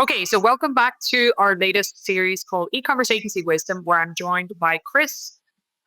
Okay, so welcome back to our latest series called E-commerce Agency Wisdom, where I'm joined by Chris.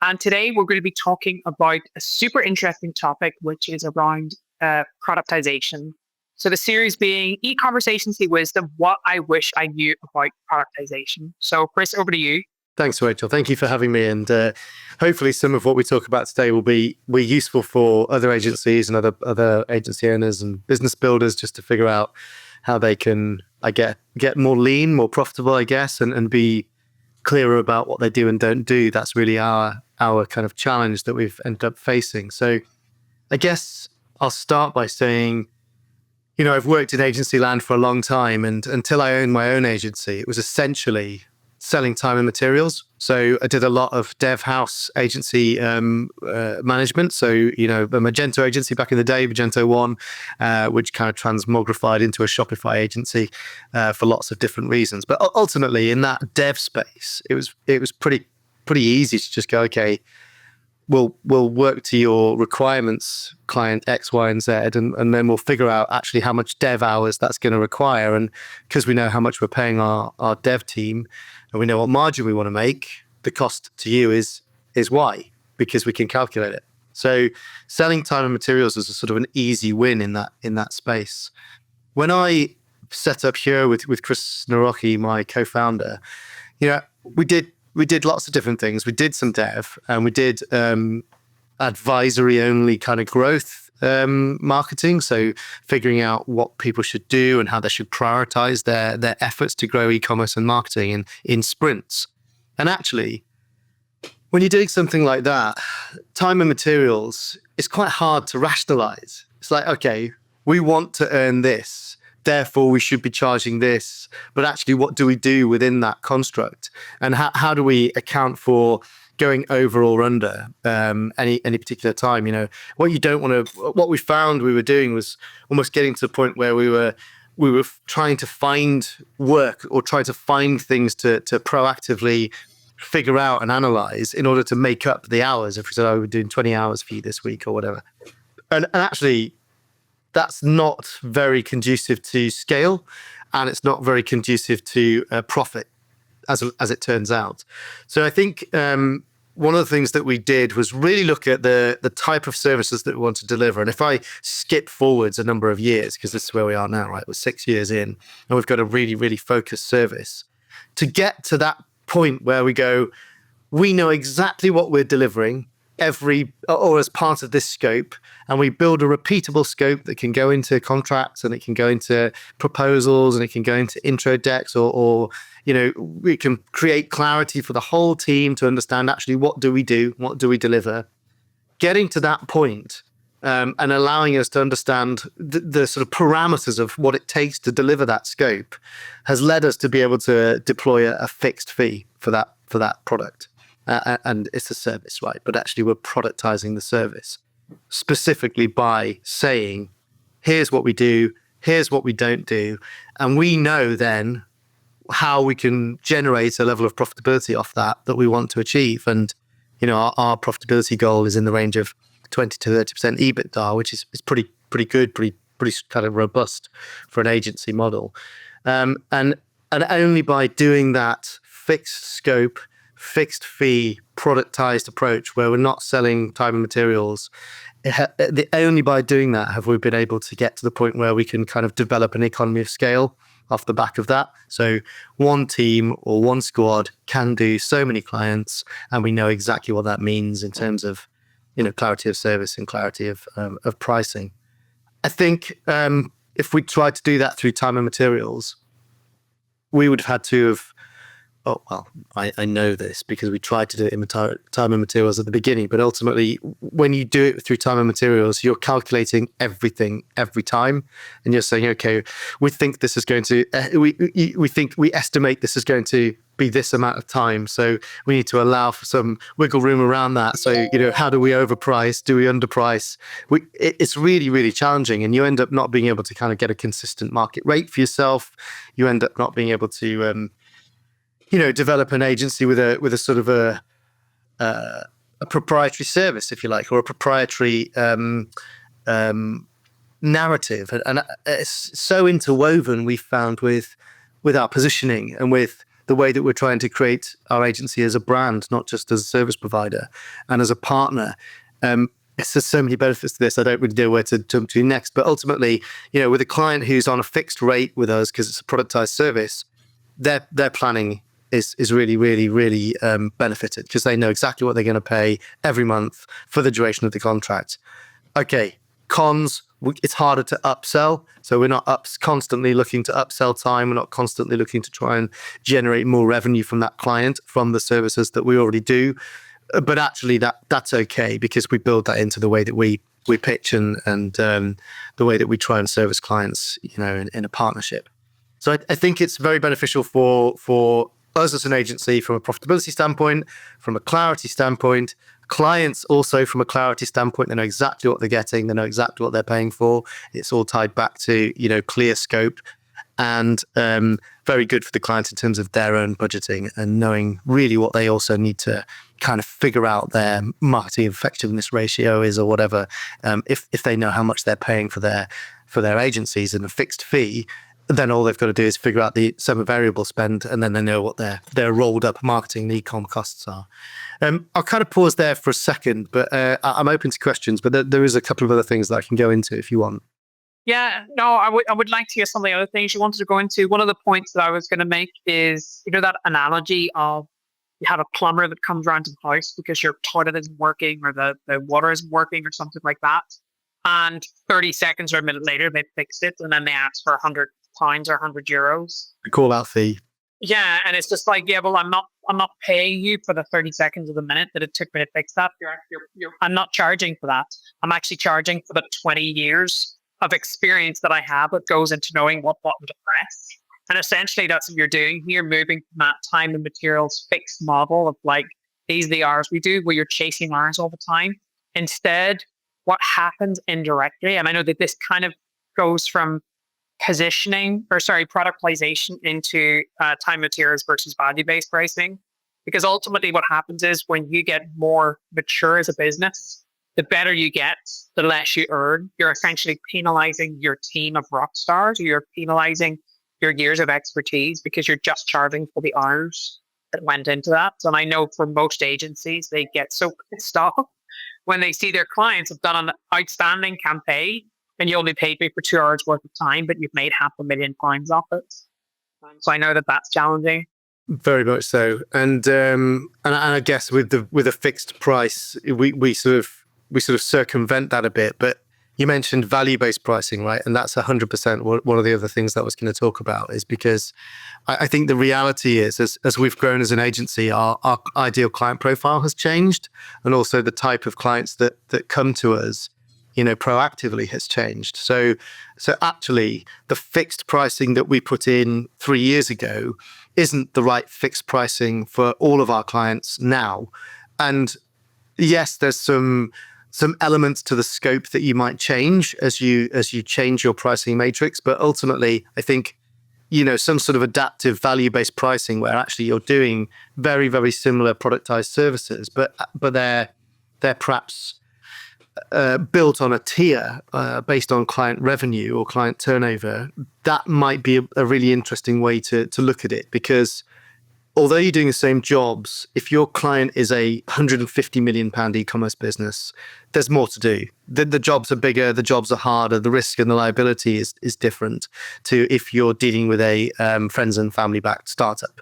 And today we're going to be talking about a super interesting topic, which is around productization. So the series being E-commerce Agency Wisdom, what I wish I knew about productization. So Chris, over to you. Thanks, Rachel. Thank you for having me. And hopefully some of what we talk about today will be useful for other agencies and other agency owners and business builders just to figure out how they can, get more lean, more profitable, I guess, and be clearer about what they do and don't do. That's really our kind of challenge that we've ended up facing. So I guess I'll start by saying, I've worked in agency land for a long time, and until I owned my own agency, it was essentially selling time and materials. So I did a lot of dev house agency management. So, the Magento agency back in the day, Magento 1, which kind of transmogrified into a Shopify agency for lots of different reasons. But ultimately, in that dev space, it was pretty easy to just go, okay, we'll work to your requirements, client X, Y, and Z, and then we'll figure out actually how much dev hours that's going to require. And because we know how much we're paying our dev team, and we know what margin we want to make, the cost to you is Y, because we can calculate it. So selling time and materials is a sort of an easy win in that space. When I set up Heur with Chris Naroki, my co-founder, we did lots of different things. We did some dev, and we did advisory only kind of growth marketing. So figuring out what people should do and how they should prioritize their efforts to grow e-commerce and marketing in sprints. And actually, when you're doing something like that, time and materials is quite hard to rationalize. It's like, okay, we want to earn this, therefore we should be charging this. But actually, what do we do within that construct? And how do we account for going over or under any particular time? What you don't want to, what we found we were doing was almost getting to the point where we were trying to find work or try to find things to proactively figure out and analyze in order to make up the hours. If we said, oh, we're doing 20 hours for you this week or whatever. And actually, that's not very conducive to scale, and it's not very conducive to profit, as it turns out. So I think one of the things that we did was really look at the type of services that we want to deliver. And if I skip forwards a number of years, because this is where we are now, right? We're 6 years in, and we've got a really, really focused service. To get to that point where we go, we know exactly what we're delivering as part of this scope, and we build a repeatable scope that can go into contracts, and it can go into proposals, and it can go into intro decks, or we can create clarity for the whole team to understand actually what do we do, what do we deliver. Getting to that point and allowing us to understand the sort of parameters of what it takes to deliver that scope has led us to be able to deploy a fixed fee for that product. And it's a service, right? But actually, we're productizing the service specifically by saying, here's what we do, here's what we don't do. And we know then how we can generate a level of profitability off that we want to achieve. And, our profitability goal is in the range of 20 to 30% EBITDA, which is pretty good, pretty kind of robust for an agency model. And only by doing that fixed scope, fixed fee, productized approach where we're not selling time and materials, only by doing that have we been able to get to the point where we can kind of develop an economy of scale off the back of that. So one team or one squad can do so many clients, and we know exactly what that means in terms of clarity of service and clarity of pricing. I think if we tried to do that through time and materials, we would have had to have I know this because we tried to do it in time and materials at the beginning, but ultimately when you do it through time and materials, you're calculating everything every time, and you're saying, okay, we think this is going to, we estimate this is going to be this amount of time, so we need to allow for some wiggle room around that. So, how do we overprice? Do we underprice? It's really, really challenging, and you end up not being able to kind of get a consistent market rate for yourself. You end up not being able to develop an agency with a sort of a proprietary service, if you like, or a proprietary narrative. And it's so interwoven, we found, with with our positioning and with the way that we're trying to create our agency as a brand, not just as a service provider and as a partner. It's just so many benefits to this. I don't really know where to jump to next, but ultimately, with a client who's on a fixed rate with us because it's a productized service, their planning is really, really, really benefited because they know exactly what they're going to pay every month for the duration of the contract. Okay, cons, it's harder to upsell. So we're not constantly looking to upsell time. We're not constantly looking to try and generate more revenue from that client from the services that we already do. But actually, that's okay because we build that into the way that we pitch and the way that we try and service clients, in a partnership. So I think it's very beneficial for us as an agency from a profitability standpoint, from a clarity standpoint. Clients also from a clarity standpoint, they know exactly what they're getting, they know exactly what they're paying for. It's all tied back to clear scope, and very good for the clients in terms of their own budgeting and knowing really what they also need to kind of figure out their marketing effectiveness ratio is, or whatever. If they know how much they're paying for their agencies and a fixed fee, then all they've got to do is figure out the semi-variable spend, and then they know what their rolled up marketing and e-com costs are. I'll kind of pause there for a second, but I'm open to questions, but there is a couple of other things that I can go into if you want. Yeah, no, I would like to hear some of the other things you wanted to go into. One of the points that I was going to make is, that analogy of you have a plumber that comes around to the house because your toilet isn't working or the water isn't working or something like that. And 30 seconds or a minute later, they fixed it, and then they ask for £100 or €100. The call out fee. Yeah, and it's just like, yeah, well, I'm not paying you for the 30 seconds of the minute that it took me to fix that. I'm not charging for that. I'm actually charging for the 20 years of experience that I have that goes into knowing what button to press. And essentially that's what you're doing here, moving from that time and materials fixed model of like, these are the hours we do, where you're chasing hours all the time. Instead, what happens indirectly, and I know that this kind of goes from productization into time materials versus value-based pricing. Because ultimately what happens is when you get more mature as a business, the better you get, the less you earn. You're essentially penalizing your team of rock stars, or you're penalizing your years of expertise because you're just charging for the hours that went into that. And I know for most agencies, they get so pissed off when they see their clients have done an outstanding campaign and you only paid me for 2 hours worth of time, but you've made £500,000 off it. So I know that that's challenging. Very much so. And I guess with a fixed price, we sort of circumvent that a bit. But you mentioned value-based pricing, right? And that's 100% one of the other things that I was going to talk about, is because I think the reality is, as we've grown as an agency, our ideal client profile has changed. And also the type of clients that come to us, proactively has changed. So actually the fixed pricing that we put in 3 years ago isn't the right fixed pricing for all of our clients now. And yes, there's some elements to the scope that you might change as you change your pricing matrix. But ultimately, I think, some sort of adaptive value-based pricing where actually you're doing very, very similar productized services, but they're perhaps built on a tier based on client revenue or client turnover. That might be a really interesting way to look at it, because although you're doing the same jobs, if your client is a £150 million e-commerce business, there's more to do. The jobs are bigger, the jobs are harder, the risk and the liability is different to if you're dealing with a friends and family backed startup.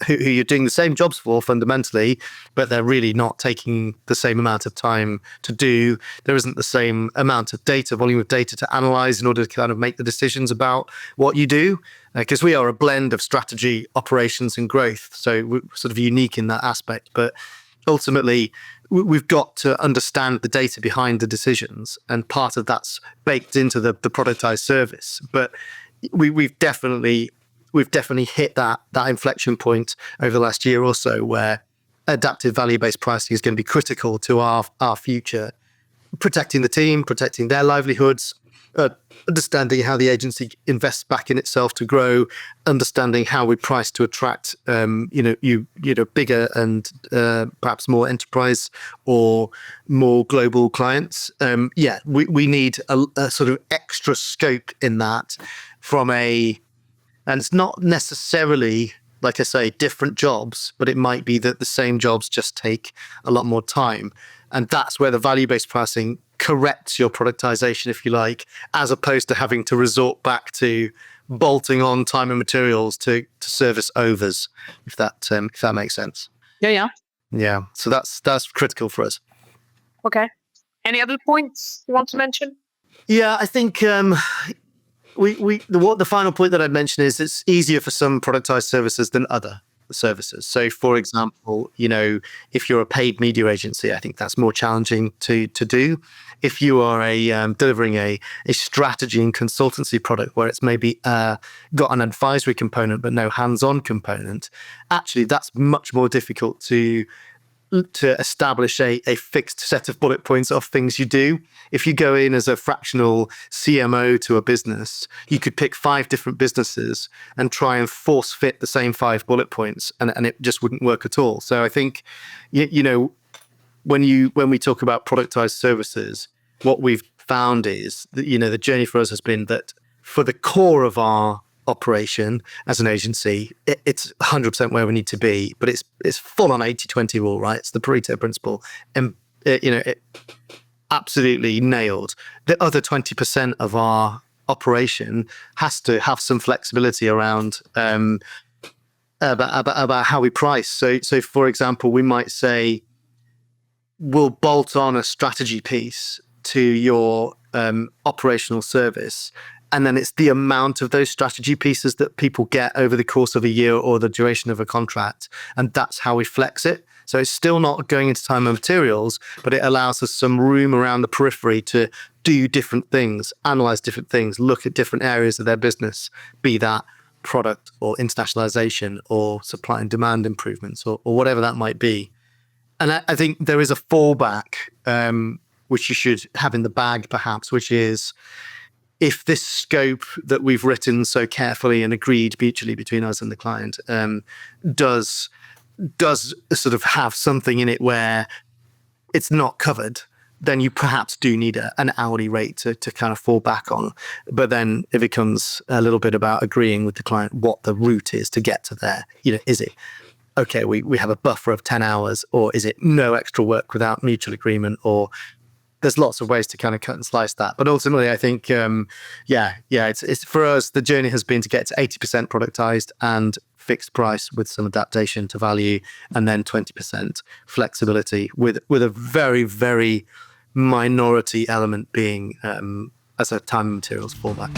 Who you're doing the same jobs for fundamentally, but they're really not taking the same amount of time to do. There isn't the same amount of volume of data to analyze in order to kind of make the decisions about what you do. Because we are a blend of strategy, operations, and growth. So we're sort of unique in that aspect. But ultimately, we've got to understand the data behind the decisions. And part of that's baked into the productized service. But we've definitely hit that inflection point over the last year or so where adaptive value-based pricing is going to be critical to our future, protecting the team, protecting their livelihoods, understanding how the agency invests back in itself to grow, understanding how we price to attract bigger and perhaps more enterprise or more global clients. We need a sort of extra scope in that from a And it's not necessarily, like I say, different jobs, but it might be that the same jobs just take a lot more time. And that's where the value-based pricing corrects your productization, if you like, as opposed to having to resort back to bolting on time and materials to service overs, if that makes sense. Yeah. Yeah. So that's critical for us. Okay. Any other points you want to mention? Yeah, I think the final point that I'd mention is it's easier for some productized services than other services. So, for example, if you're a paid media agency, I think that's more challenging to do. If you are delivering a strategy and consultancy product where it's maybe got an advisory component but no hands-on component, actually that's much more difficult to establish a fixed set of bullet points of things you do. If you go in as a fractional CMO to a business, you could pick 5 different businesses and try and force fit the same 5 bullet points, and it just wouldn't work at all. So I think, when we talk about productized services, what we've found is that, the journey for us has been that for the core of our operation as an agency, it's 100% where we need to be, but it's full on 80-20 rule, right? It's the Pareto principle, and it absolutely nailed. The other 20% of our operation has to have some flexibility around about how we price. So for example, we might say we'll bolt on a strategy piece to your operational service, and then it's the amount of those strategy pieces that people get over the course of a year or the duration of a contract. And that's how we flex it. So it's still not going into time and materials, but it allows us some room around the periphery to do different things, analyze different things, look at different areas of their business, be that product or internationalization or supply and demand improvements or whatever that might be. And I think there is a fallback, which you should have in the bag perhaps, which is, if this scope that we've written so carefully and agreed mutually between us and the client does sort of have something in it where it's not covered, then you perhaps do need an hourly rate to kind of fall back on. But then it becomes a little bit about agreeing with the client what the route is to get to there. Is it, okay, we have a buffer of 10 hours, or is it no extra work without mutual agreement, or there's lots of ways to kind of cut and slice that. But ultimately, I think, it's for us, the journey has been to get to 80% productized and fixed price with some adaptation to value, and then 20% flexibility with a very, very minority element being as a time and materials fallback.